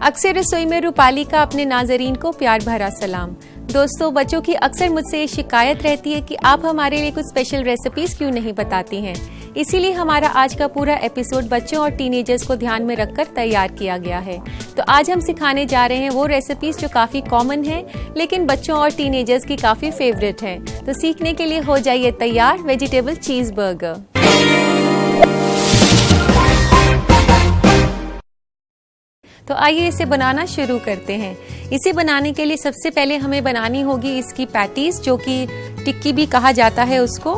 अक्सर रसोई में रूपाली का अपने नाजरीन को प्यार भरा सलाम। दोस्तों, बच्चों की अक्सर मुझसे ये शिकायत रहती है कि आप हमारे लिए कुछ स्पेशल रेसिपीज क्यों नहीं बताती हैं। इसीलिए हमारा आज का पूरा एपिसोड बच्चों और टीनेजर्स को ध्यान में रखकर तैयार किया गया है। तो आज हम सिखाने जा रहे हैं वो रेसिपीज जो काफ़ी कॉमन है लेकिन बच्चों और टीनेजर्स की काफ़ी फेवरेट है। तो सीखने के लिए हो जाइए तैयार वेजिटेबल चीज़ बर्गर। तो आइए इसे बनाना शुरू करते हैं। इसे बनाने के लिए सबसे पहले हमें बनानी होगी इसकी पैटीज, जो कि टिक्की भी कहा जाता है उसको।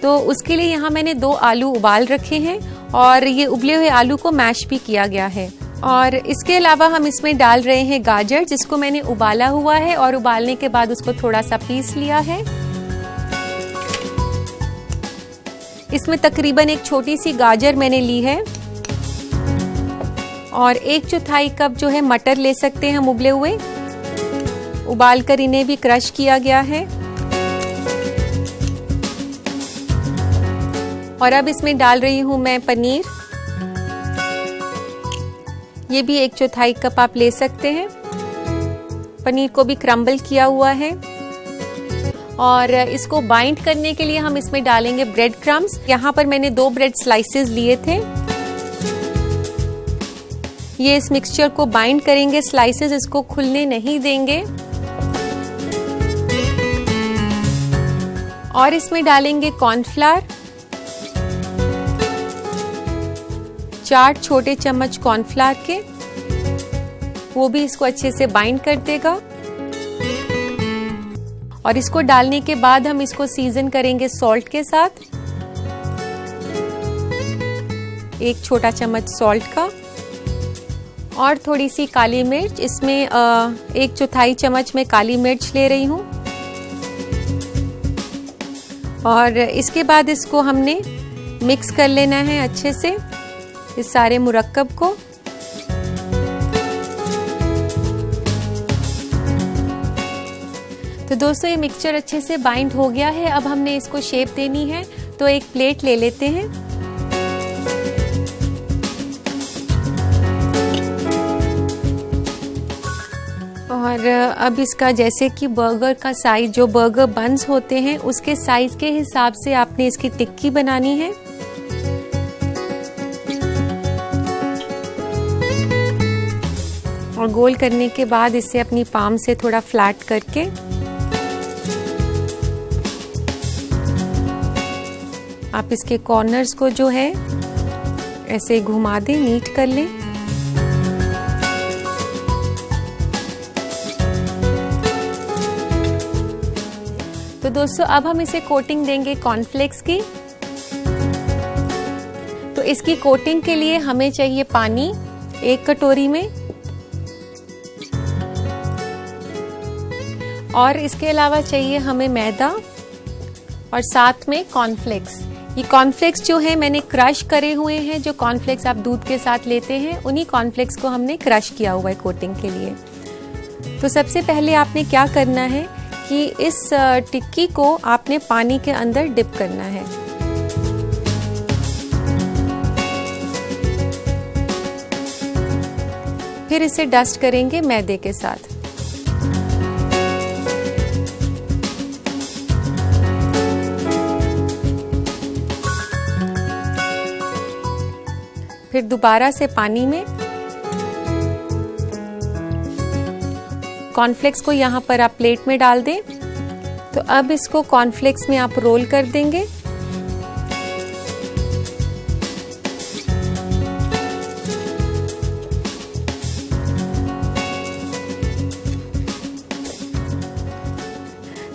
तो उसके लिए यहाँ मैंने 2 आलू उबाल रखे हैं और ये उबले हुए आलू को मैश भी किया गया है। और इसके अलावा हम इसमें डाल रहे हैं गाजर, जिसको मैंने उबाला हुआ है और उबालने के बाद उसको थोड़ा सा पीस लिया है। इसमें तकरीबन एक छोटी सी गाजर मैंने ली है और 1/4 कप जो है मटर ले सकते हैं हम उबले हुए। उबाल कर इन्हें भी क्रश किया गया है। और अब इसमें डाल रही हूं मैं पनीर। ये भी 1/4 कप आप ले सकते हैं। पनीर को भी क्रम्बल किया हुआ है। और इसको बाइंड करने के लिए हम इसमें डालेंगे ब्रेड क्रम्स। यहाँ पर मैंने 2 ब्रेड स्लाइसेस लिए थे। ये इस मिक्सचर को बाइंड करेंगे, स्लाइसेस इसको खुलने नहीं देंगे। और इसमें डालेंगे कॉर्नफ्लावर, 4 छोटे चम्मच कॉर्नफ्लावर के, वो भी इसको अच्छे से बाइंड कर देगा। और इसको डालने के बाद हम इसको सीजन करेंगे सॉल्ट के साथ, 1 छोटा चम्मच सॉल्ट का। और थोड़ी सी काली मिर्च, इसमें 1/4 चम्मच मैं काली मिर्च ले रही हूँ। और इसके बाद इसको हमने मिक्स कर लेना है अच्छे से इस सारे मुरक्कब को। तो दोस्तों, ये मिक्सचर अच्छे से बाइंड हो गया है। अब हमने इसको शेप देनी है, तो एक प्लेट ले लेते हैं। और अब इसका जैसे कि बर्गर का साइज, जो बर्गर बन्स होते हैं उसके साइज के हिसाब से आपने इसकी टिक्की बनानी है। और गोल करने के बाद इसे अपनी पाम से थोड़ा फ्लैट करके आप इसके कॉर्नर्स को जो है ऐसे घुमा दें, नीट कर लें। तो दोस्तों, अब हम इसे कोटिंग देंगे कॉर्नफ्लेक्स की। तो इसकी कोटिंग के लिए हमें चाहिए पानी 1 कटोरी में, और इसके अलावा चाहिए हमें मैदा और साथ में कॉर्नफ्लेक्स। ये कॉर्नफ्लेक्स जो है मैंने क्रश करे हुए हैं। जो कॉर्नफ्लेक्स आप दूध के साथ लेते हैं, उन्हीं कॉर्नफ्लेक्स को हमने क्रश किया हुआ है कोटिंग के लिए। तो सबसे पहले आपने क्या करना है कि इस टिक्की को आपने पानी के अंदर डिप करना है। फिर इसे डस्ट करेंगे मैदे के साथ। फिर दोबारा से पानी में कॉर्नफ्लेक्स को यहाँ पर आप प्लेट में डाल दें। तो अब इसको कॉर्नफ्लेक्स में आप रोल कर देंगे।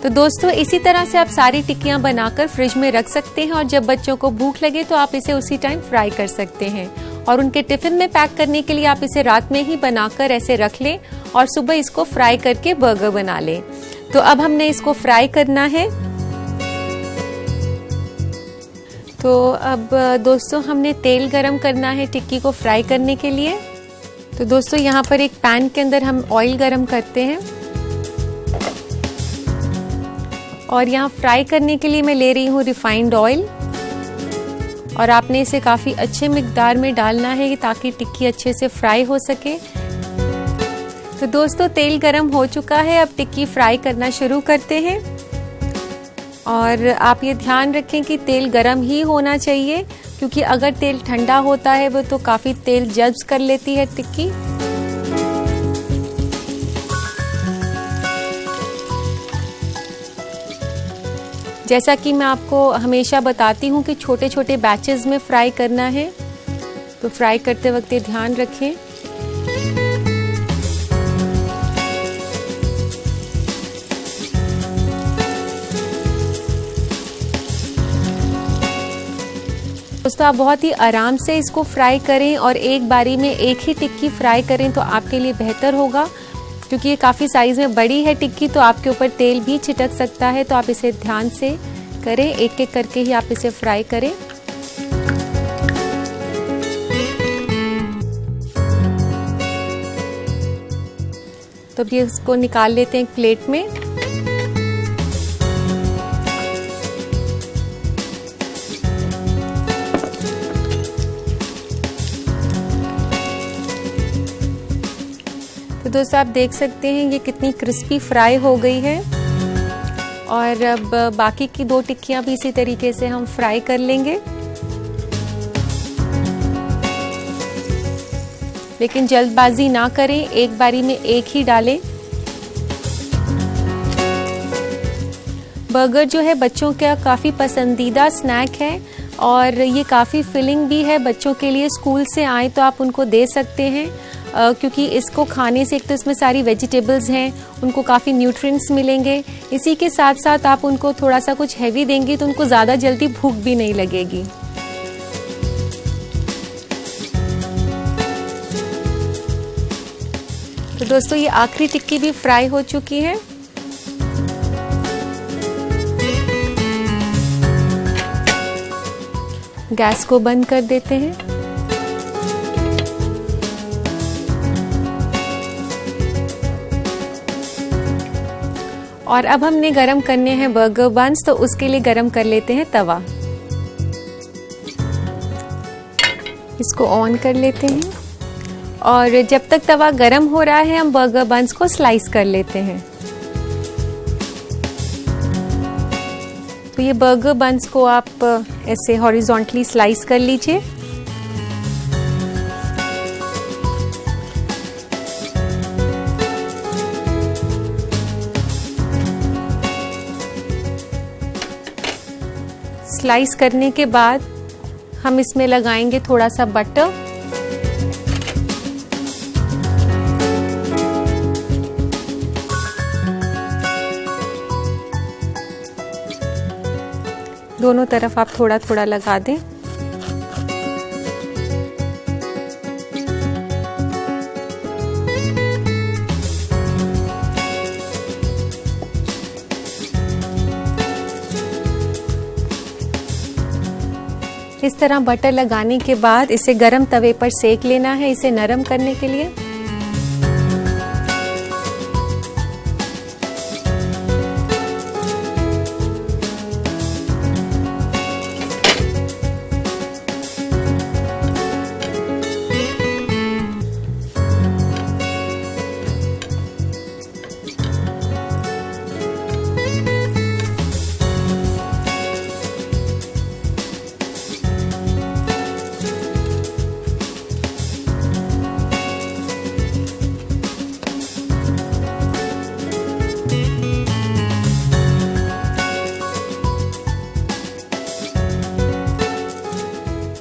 तो दोस्तों, इसी तरह से आप सारी टिक्कियां बनाकर फ्रिज में रख सकते हैं और जब बच्चों को भूख लगे तो आप इसे उसी टाइम फ्राई कर सकते हैं। और उनके टिफिन में पैक करने के लिए आप इसे रात में ही बनाकर ऐसे रख लें और सुबह इसको फ्राई करके बर्गर बना लें। तो अब हमने इसको फ्राई करना है। तो अब दोस्तों, हमने तेल गरम करना है टिक्की को फ्राई करने के लिए। तो दोस्तों, यहाँ पर एक पैन के अंदर हम ऑयल गरम करते हैं और यहाँ फ्राई करने के लिए मैं ले रही हूँ रिफाइंड ऑयल। और आपने इसे काफ़ी अच्छे मिकदार में डालना है ताकि टिक्की अच्छे से फ्राई हो सके। तो दोस्तों तेल गरम हो चुका है, अब टिक्की फ्राई करना शुरू करते हैं। और आप ये ध्यान रखें कि तेल गरम ही होना चाहिए, क्योंकि अगर तेल ठंडा होता है वो तो काफ़ी तेल जज्ब कर लेती है टिक्की। जैसा कि मैं आपको हमेशा बताती हूँ कि छोटे छोटे बैचेस में फ्राई करना है, तो फ्राई करते वक्त ये ध्यान रखें। दोस्तों आप बहुत ही आराम से इसको फ्राई करें और एक बारी में एक ही टिक्की फ्राई करें तो आपके लिए बेहतर होगा, क्योंकि ये काफ़ी साइज़ में बड़ी है टिक्की, तो आपके ऊपर तेल भी छिटक सकता है। तो आप इसे ध्यान से करें, एक एक करके ही आप इसे फ्राई करें। तो अब ये इसको निकाल लेते हैं एक प्लेट में। तो दोस्तों आप देख सकते हैं ये कितनी क्रिस्पी फ्राई हो गई है। और अब बाकी की 2 टिक्कियां भी इसी तरीके से हम फ्राई कर लेंगे, लेकिन जल्दबाजी ना करें, एक बारी में एक ही डालें। बर्गर जो है बच्चों का काफ़ी पसंदीदा स्नैक है और ये काफ़ी फिलिंग भी है। बच्चों के लिए स्कूल से आए तो आप उनको दे सकते हैं, क्योंकि इसको खाने से एक तो इसमें सारी वेजिटेबल्स हैं, उनको काफ़ी न्यूट्रिएंट्स मिलेंगे। इसी के साथ साथ आप उनको थोड़ा सा कुछ हैवी देंगे तो उनको ज़्यादा जल्दी भूख भी नहीं लगेगी। तो दोस्तों ये आखिरी टिक्की भी फ्राई हो चुकी है। गैस को बंद कर देते हैं। और अब हमने गरम करने हैं बर्गर बन्स, तो उसके लिए गरम कर लेते हैं तवा। इसको ऑन कर लेते हैं और जब तक तवा गरम हो रहा है हम बर्गर बन्स को स्लाइस कर लेते हैं। तो ये बर्गर बन्स को आप ऐसे हॉरिजॉन्टली स्लाइस कर लीजिए। स्लाइस करने के बाद हम इसमें लगाएंगे थोड़ा सा बटर। दोनों तरफ आप थोड़ा थोड़ा लगा दें। इस तरह बटर लगाने के बाद इसे गरम तवे पर सेक लेना है, इसे नरम करने के लिए।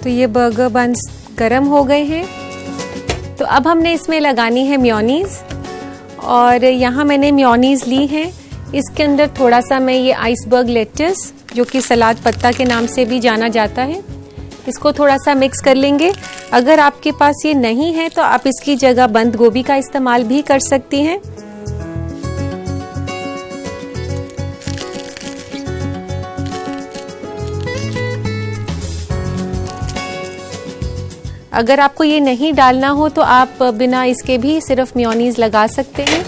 तो ये बर्गर बन्स गरम हो गए हैं। तो अब हमने इसमें लगानी है मेयोनीज़, और यहाँ मैंने मेयोनीज़ ली है। इसके अंदर थोड़ा सा मैं ये आइसबर्ग लेट्स, जो कि सलाद पत्ता के नाम से भी जाना जाता है, इसको थोड़ा सा मिक्स कर लेंगे। अगर आपके पास ये नहीं है तो आप इसकी जगह बंद गोभी का इस्तेमाल भी कर सकती हैं। अगर आपको ये नहीं डालना हो तो आप बिना इसके भी सिर्फ मेयोनीज़ लगा सकते हैं।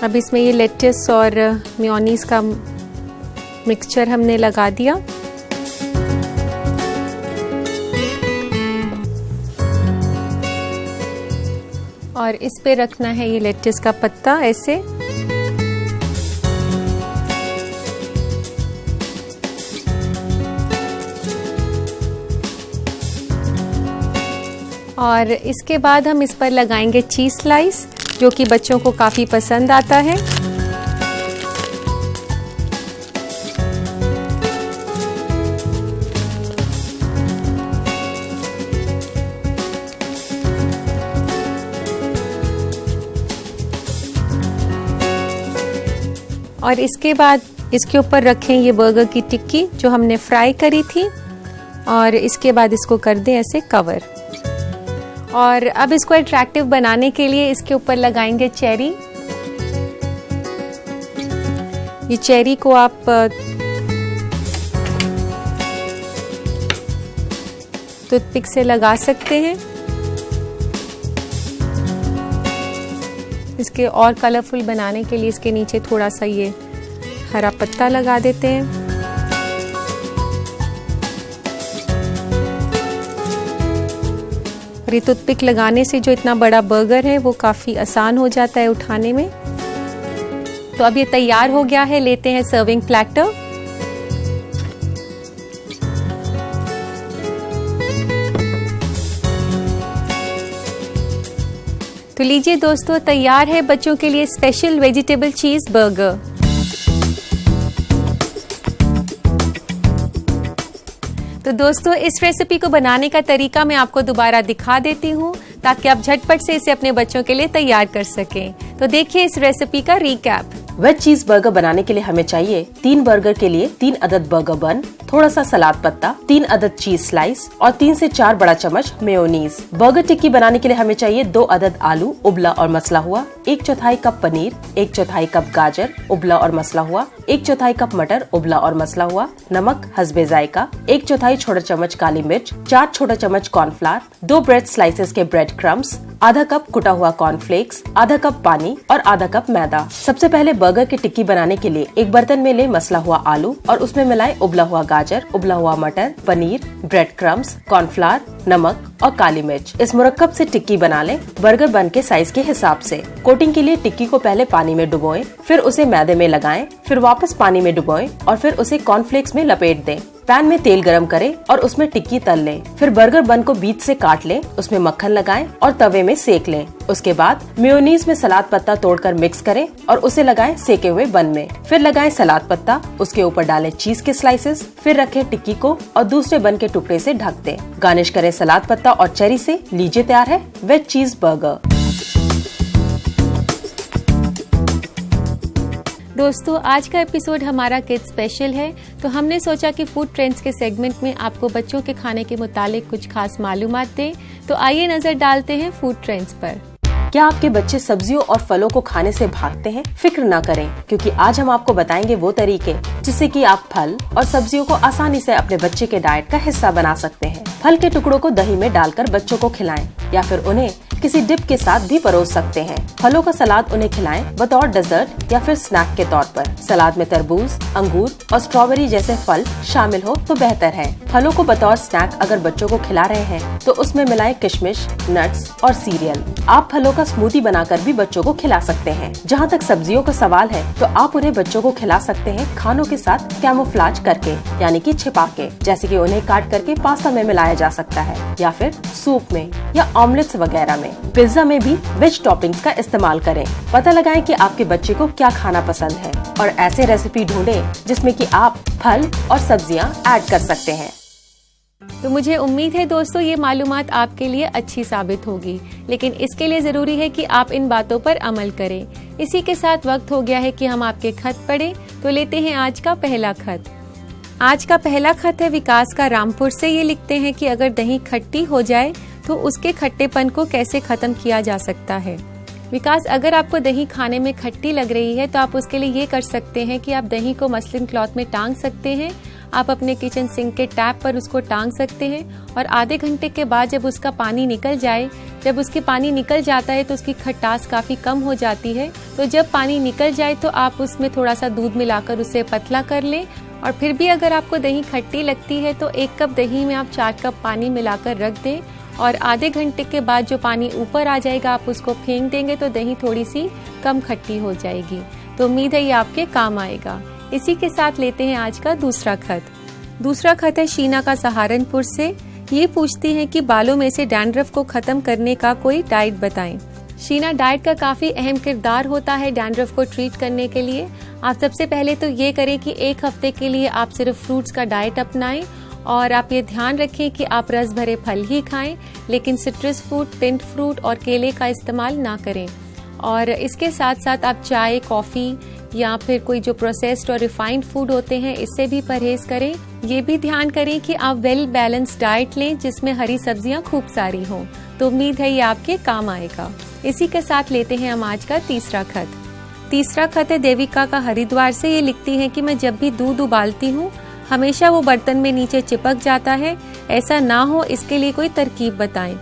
अब इसमें ये लेट्स और मेयोनीज़ का मिक्सचर हमने लगा दिया। और इस पे रखना है ये लेट्स का पत्ता ऐसे। और इसके बाद हम इस पर लगाएंगे चीज़ स्लाइस, जो कि बच्चों को काफ़ी पसंद आता है। और इसके बाद इसके ऊपर रखें ये बर्गर की टिक्की जो हमने फ्राई करी थी, और इसके बाद इसको कर दें ऐसे कवर। और अब इसको अट्रैक्टिव बनाने के लिए इसके ऊपर लगाएंगे चेरी। ये चेरी को आप टूथपिक से लगा सकते हैं। इसके और कलरफुल बनाने के लिए इसके नीचे थोड़ा सा ये हरा पत्ता लगा देते हैं। और ये टूथपिक लगाने से जो इतना बड़ा बर्गर है वो काफ़ी आसान हो जाता है उठाने में। तो अब ये तैयार हो गया है, लेते हैं सर्विंग प्लेटर। तो लीजिए दोस्तों, तैयार है बच्चों के लिए स्पेशल वेजिटेबल चीज बर्गर। तो दोस्तों, इस रेसिपी को बनाने का तरीका मैं आपको दोबारा दिखा देती हूँ ताकि आप झटपट से इसे अपने बच्चों के लिए तैयार कर सकें। तो देखिए इस रेसिपी का रिकैप। वेज चीज बर्गर बनाने के लिए हमें चाहिए 3 बर्गर के लिए 3 अदद बर्गर बन, थोड़ा सा सलाद पत्ता, 3 अदद चीज स्लाइस और 3 से 4 बड़ा चम्मच मेयोनीज। बर्गर टिक्की बनाने के लिए हमें चाहिए 2 अदद आलू उबला और मसला हुआ, 1/4 कप पनीर, 1/4 कप गाजर उबला और मसला हुआ, 1/4 कप मटर उबला और मसला हुआ, नमक हस्बे जायका, 1/4 छोटा चम्मच काली मिर्च, 4 छोटा चम्मच कॉर्नफ्लावर, 2 ब्रेड स्लाइसेस के ब्रेड क्रम्स, आधा कप कुटा हुआ कॉर्नफ्लेक्स, आधा कप पानी और आधा कप मैदा। सबसे पहले बर्गर की टिक्की बनाने के लिए एक बर्तन में ले मसला हुआ आलू और उसमें मिलाए उबला हुआ गाजर, उबला हुआ मटर, पनीर, ब्रेड क्रम्स, कॉर्नफ्लावर, नमक और काली मिर्च। इस मुरक्कब से टिक्की बना लें बर्गर बन के साइज के हिसाब से। कोटिंग के लिए टिक्की को पहले पानी में डुबोएं, फिर उसे मैदे में लगाएं, फिर वापस पानी में डुबोएं और फिर उसे कॉर्नफ्लेक्स में लपेट दें। पैन में तेल गरम करें और उसमें टिक्की तल लें। फिर बर्गर बन को बीच से काट लें, उसमें मक्खन लगाएं और तवे में सेक लें। उसके बाद मेयोनीज में सलाद पत्ता तोड़कर मिक्स करें और उसे लगाएं सेके हुए बन में। फिर लगाएं सलाद पत्ता, उसके ऊपर डालें चीज के स्लाइसेस, फिर रखें टिक्की को और दूसरे बन के टुकड़े से ढक दें। गार्निश करें सलाद पत्ता और चेरी से। लीजिए तैयार है वेज चीज बर्गर। दोस्तों, आज का एपिसोड हमारा किड्स स्पेशल है, तो हमने सोचा कि फूड ट्रेंड्स के सेगमेंट में आपको बच्चों के खाने के मुतालिक कुछ खास मालूमात दें। तो आइए नजर डालते हैं फूड ट्रेंड्स पर। क्या आपके बच्चे सब्जियों और फलों को खाने से भागते हैं? फिक्र ना करें, क्योंकि आज हम आपको बताएंगे वो तरीके जिससे कि आप फल और सब्जियों को आसानी से अपने बच्चे के डाइट का हिस्सा बना सकते हैं। फल के टुकड़ों को दही में डालकर बच्चों को खिलाएं या फिर उन्हें किसी डिप के साथ भी परोस सकते हैं। फलों का सलाद उन्हें खिलाएं बतौर डेजर्ट या फिर स्नैक के तौर पर। सलाद में तरबूज, अंगूर और स्ट्रॉबेरी जैसे फल शामिल हो तो बेहतर है। फलों को बतौर स्नैक अगर बच्चों को खिला रहे हैं तो उसमें मिलाएं किशमिश, नट्स और सीरियल। आप फलों का स्मूदी बनाकर भी बच्चों को खिला सकते हैं। जहाँ तक सब्जियों का सवाल है तो आप उन्हें बच्चों को खिला सकते हैं खानों के साथ कैमोफ्लेज करके, यानी कि छिपा के, जैसे कि उन्हें काट करके पास्ता में मिलाया जा सकता है या फिर सूप में या ऑमलेट्स वगैरह में। पिज्जा में भी वेज टॉपिंग्स का इस्तेमाल करें। पता लगाएं कि आपके बच्चे को क्या खाना पसंद है और ऐसे रेसिपी ढूंढें जिसमें कि आप फल और सब्जियां ऐड कर सकते हैं। तो मुझे उम्मीद है दोस्तों ये मालूमात आपके लिए अच्छी साबित होगी, लेकिन इसके लिए जरूरी है कि आप इन बातों पर अमल करें। इसी के साथ वक्त हो गया है कि हम आपके खत पढ़ें। तो लेते हैं आज का पहला खत। आज का पहला खत है विकास का रामपुर से। ये लिखते हैं कि अगर दही खट्टी हो जाए तो उसके खट्टेपन को कैसे खत्म किया जा सकता है। विकास, अगर आपको दही खाने में खट्टी लग रही है तो आप उसके लिए ये कर सकते हैं कि आप दही को मसलिन क्लॉथ में टांग सकते हैं। आप अपने किचन सिंक के टैप पर उसको टांग सकते हैं और आधे घंटे के बाद जब उसका पानी निकल जाए, जब उसके पानी निकल जाता है तो उसकी खटास काफ़ी कम हो जाती है। तो जब पानी निकल जाए तो आप उसमें थोड़ा सा दूध मिलाकर उसे पतला कर लें और फिर भी अगर आपको दही खट्टी लगती है तो 1 कप दही में आप 4 कप पानी मिलाकर रख दें और आधे घंटे के बाद जो पानी ऊपर आ जाएगा आप उसको फेंक देंगे तो दही थोड़ी सी कम खट्टी हो जाएगी। तो उम्मीद है ये आपके काम आएगा। इसी के साथ लेते हैं आज का दूसरा खत। दूसरा खत है शीना का सहारनपुर से। ये पूछती हैं कि बालों में से डैंड्रफ को खत्म करने का कोई डाइट बताएं। शीना, डाइट का काफी अहम किरदार होता है डैंड्रफ को ट्रीट करने के लिए। आप सबसे पहले तो ये करें कि 1 हफ्ते के लिए आप सिर्फ फ्रूट्स का डाइट अपनाएं और आप ये ध्यान रखें कि आप रस भरे फल ही खाएं, लेकिन सिट्रस फ्रूट, टिंट फ्रूट और केले का इस्तेमाल ना करें। और इसके साथ साथ आप चाय, कॉफी या फिर कोई जो प्रोसेस्ड और रिफाइंड फूड होते हैं इससे भी परहेज करें। ये भी ध्यान करें कि आप वेल बैलेंस्ड डाइट लें जिसमें हरी सब्जियां खूब सारी हों। तो उम्मीद है ये आपके काम आएगा। इसी के साथ लेते हैं हम आज का तीसरा खत। तीसरा खत है देविका का हरिद्वार से। ये लिखती हैं कि मैं जब भी दूध उबालती हूँ हमेशा वो बर्तन में नीचे चिपक जाता है, ऐसा ना हो इसके लिए कोई तरकीब बताएं।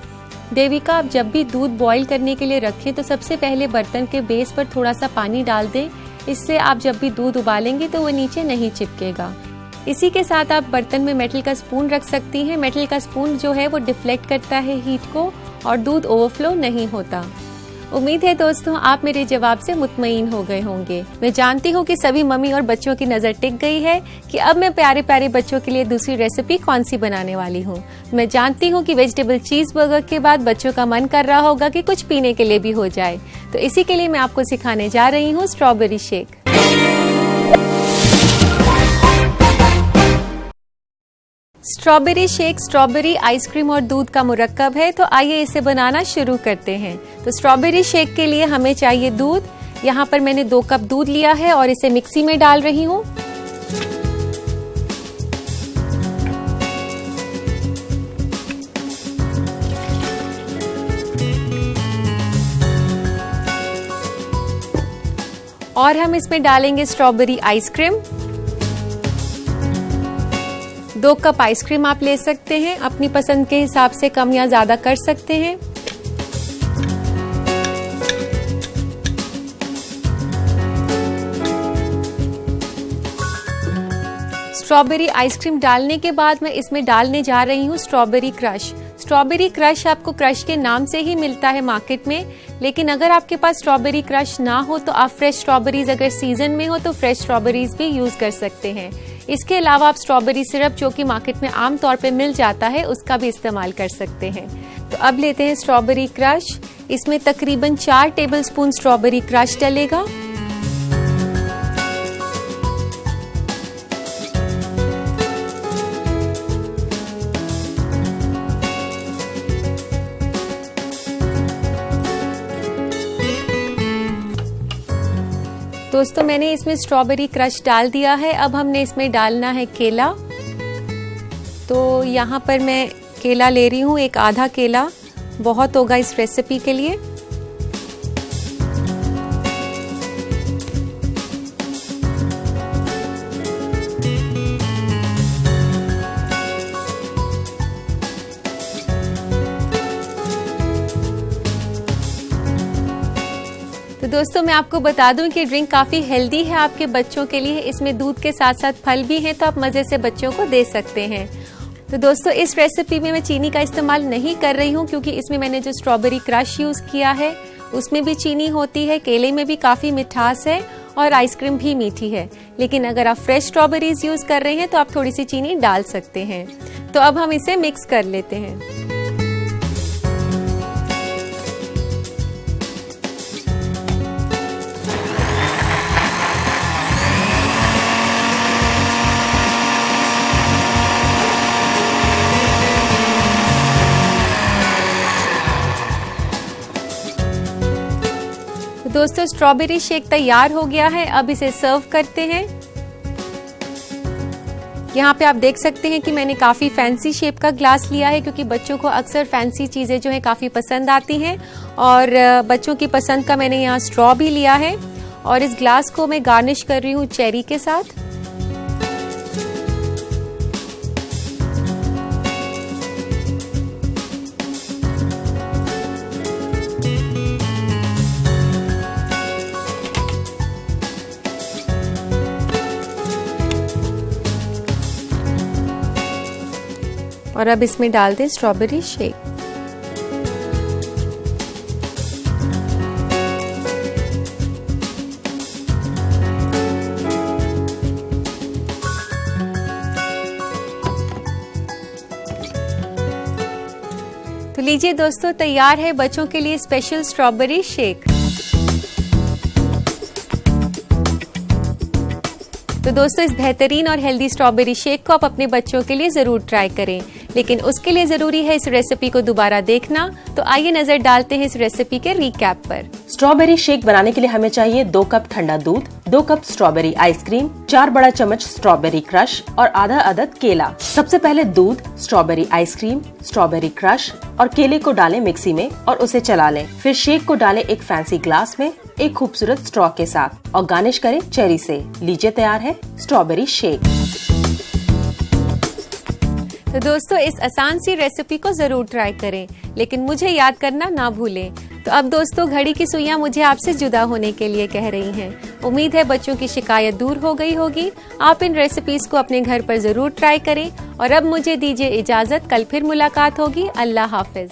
देविका, आप जब भी दूध बॉईल करने के लिए रखें तो सबसे पहले बर्तन के बेस पर थोड़ा सा पानी डाल दें। इससे आप जब भी दूध उबालेंगे तो वो नीचे नहीं चिपकेगा। इसी के साथ आप बर्तन में मेटल का स्पून रख सकती हैं। मेटल का स्पून जो है वो डिफ्लेक्ट करता है हीट को और दूध ओवरफ्लो नहीं होता। उम्मीद है दोस्तों आप मेरे जवाब से मुतमईन हो गए होंगे। मैं जानती हूँ कि सभी मम्मी और बच्चों की नजर टिक गई है कि अब मैं प्यारे प्यारे बच्चों के लिए दूसरी रेसिपी कौन सी बनाने वाली हूँ। मैं जानती हूँ कि वेजिटेबल चीज बर्गर के बाद बच्चों का मन कर रहा होगा कि कुछ पीने के लिए भी हो जाए, तो इसी के लिए मैं आपको सिखाने जा रही हूँ strawberry shake. Strawberry shake strawberry, ice cream और दूध का मुरक्कब है, तो आइए इसे बनाना शुरू करते हैं। तो स्ट्रॉबेरी शेक के लिए हमें चाहिए दूध। यहाँ पर मैंने 2 कप दूध लिया है और इसे मिक्सी में डाल रही हूँ। और हम इसमें डालेंगे स्ट्रॉबेरी आइसक्रीम। 2 कप आइसक्रीम आप ले सकते हैं, अपनी पसंद के हिसाब से कम या ज्यादा कर सकते हैं। स्ट्रॉबेरी आइसक्रीम डालने के बाद मैं इसमें डालने जा रही हूँ स्ट्रॉबेरी क्रश। स्ट्रॉबेरी क्रश आपको क्रश के नाम से ही मिलता है मार्केट में, लेकिन अगर आपके पास स्ट्रॉबेरी क्रश ना हो तो आप फ्रेश स्ट्रॉबेरीज, अगर सीजन में हो तो फ्रेश स्ट्रॉबेरीज भी यूज कर सकते हैं। इसके अलावा आप स्ट्रॉबेरी सिरप जो कि मार्केट में आमतौर पे मिल जाता है उसका भी इस्तेमाल कर सकते हैं। तो अब लेते हैं स्ट्रॉबेरी क्रश। इसमें तकरीबन 4 टेबलस्पून स्ट्रॉबेरी क्रश डलेगा। दोस्तों मैंने इसमें स्ट्रॉबेरी क्रश डाल दिया है। अब हमने इसमें डालना है केला। तो यहाँ पर मैं केला ले रही हूँ, 1 आधा केला बहुत होगा इस रेसिपी के लिए। तो दोस्तों मैं आपको बता दूं कि ड्रिंक काफी हेल्दी है आपके बच्चों के लिए। इसमें दूध के साथ साथ फल भी हैं, तो आप मजे से बच्चों को दे सकते हैं। तो दोस्तों इस रेसिपी में मैं चीनी का इस्तेमाल नहीं कर रही हूँ क्योंकि इसमें मैंने जो स्ट्रॉबेरी क्रश यूज किया है उसमें भी चीनी होती है, केले में भी काफी मिठास है और आइसक्रीम भी मीठी है। लेकिन अगर आप फ्रेश स्ट्रॉबेरीज यूज कर रहे हैं तो आप थोड़ी सी चीनी डाल सकते हैं। तो अब हम इसे मिक्स कर लेते हैं। दोस्तों स्ट्रॉबेरी शेक तैयार हो गया है। अब इसे सर्व करते हैं। यहाँ पे आप देख सकते हैं कि मैंने काफी फैंसी शेप का ग्लास लिया है क्योंकि बच्चों को अक्सर फैंसी चीजें जो है काफी पसंद आती हैं और बच्चों की पसंद का मैंने यहाँ स्ट्रॉ भी लिया है और इस ग्लास को मैं गार्निश कर रही हूँ चेरी के साथ। और अब इसमें डाल दें स्ट्रॉबेरी शेक। तो लीजिए दोस्तों, तैयार है बच्चों के लिए स्पेशल स्ट्रॉबेरी शेक। तो दोस्तों, इस बेहतरीन और हेल्दी स्ट्रॉबेरी शेक को आप अपने बच्चों के लिए जरूर ट्राई करें, लेकिन उसके लिए जरूरी है इस रेसिपी को दोबारा देखना। तो आइए नजर डालते हैं इस रेसिपी के रिकैप पर। स्ट्रॉबेरी शेक बनाने के लिए हमें चाहिए 2 कप ठंडा दूध, 2 कप स्ट्रॉबेरी आइसक्रीम, 4 बड़ा चम्मच स्ट्रॉबेरी क्रश और आधा अदद केला। सबसे पहले दूध, स्ट्रॉबेरी आइसक्रीम, स्ट्रॉबेरी क्रश और केले को डालें मिक्सी में और उसे चला लें। फिर शेक को डालें एक फैंसी ग्लास में एक खूबसूरत स्ट्रॉ के साथ और गार्निश करें चेरी से। लीजिए, तैयार है स्ट्रॉबेरी शेक। तो दोस्तों, इस आसान सी रेसिपी को जरूर ट्राई करें, लेकिन मुझे याद करना ना भूलें। तो अब दोस्तों, घड़ी की सुइयां मुझे आपसे जुदा होने के लिए कह रही हैं। उम्मीद है बच्चों की शिकायत दूर हो गई होगी। आप इन रेसिपीज को अपने घर पर जरूर ट्राई करें और अब मुझे दीजिए इजाजत। कल फिर मुलाकात होगी। अल्लाह हाफिज।